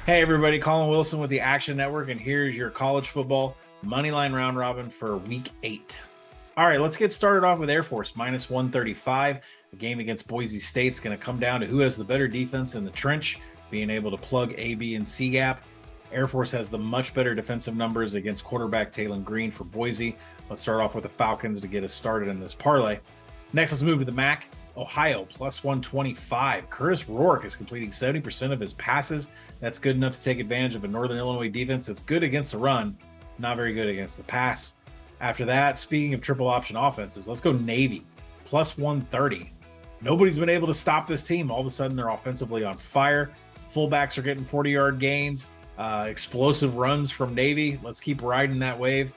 Hey everybody, Colin Wilson with the Action Network, and here's your college football moneyline round robin for week 8. All right, let's get started off with Air Force minus 135. The game against Boise State's going to come down to who has the better defense in the trench, being able to plug A, B, and C gap. Air Force has the much better defensive numbers against quarterback Talon Green for Boise. Let's start off with the Falcons to get us started in this parlay. Next, let's move to the MAC. Ohio plus 125. Curtis Rourke is completing 70% of his passes. That's good enough to take advantage of a Northern Illinois defense that's good against the run, not very good against the pass. After that, speaking of triple option offenses, let's go Navy plus 130. Nobody's been able to stop this team. All of a sudden, they're offensively on fire. Fullbacks are getting 40-yard gains, explosive runs from Navy. Let's keep riding that wave.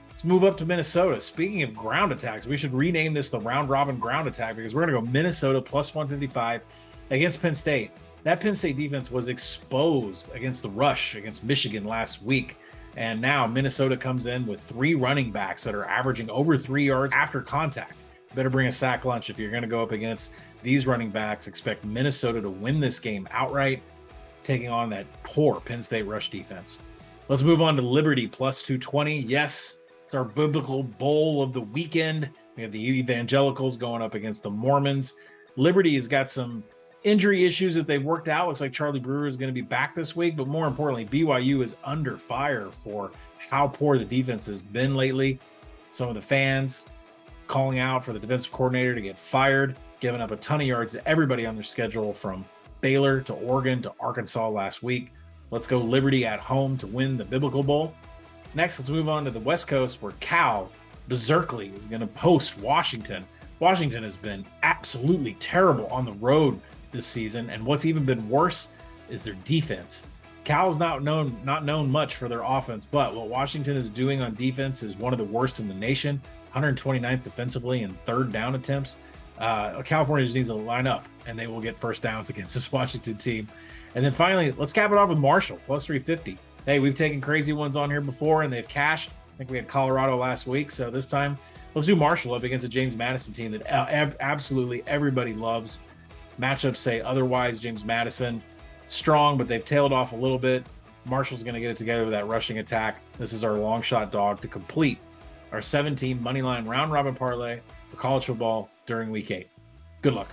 Let's move up to Minnesota. Speaking of ground attacks, we should rename this the round robin ground attack because we're going to go Minnesota plus 155 against Penn State. That Penn State defense was exposed against the rush against Michigan last week. And now Minnesota comes in with 3 running backs that are averaging over 3 yards after contact. Better bring a sack lunch if you're going to go up against these running backs. Expect Minnesota to win this game outright, taking on that poor Penn State rush defense. Let's move on to Liberty plus 220. Yes, it's our biblical bowl of the weekend. We have the evangelicals going up against the Mormons. Liberty has got some injury issues that they've worked out. Looks like Charlie Brewer is going to be back this week, but more importantly, BYU is under fire for how poor the defense has been lately. Some of the fans calling out for the defensive coordinator to get fired, giving up a ton of yards to everybody on their schedule from Baylor to Oregon to Arkansas last week. Let's go Liberty at home to win the Biblical Bowl. Next, let's move on to the West Coast where Cal berserkly is going to host Washington. Washington has been absolutely terrible on the road this season, and what's even been worse is their defense. Cal's not known much for their offense, but what Washington is doing on defense is one of the worst in the nation. 129th defensively in third down attempts. California just needs to line up, and they will get first downs against this Washington team. And then finally, let's cap it off with Marshall plus 350. Hey, we've taken crazy ones on here before, and they've cashed. I think we had Colorado last week, so this time let's do Marshall up against a James Madison team that absolutely everybody loves. Matchups say otherwise. James Madison, strong, but they've tailed off a little bit. Marshall's going to get it together with that rushing attack. This is our long shot dog to complete our 7-team moneyline round robin parlay for college football during week 8. Good luck.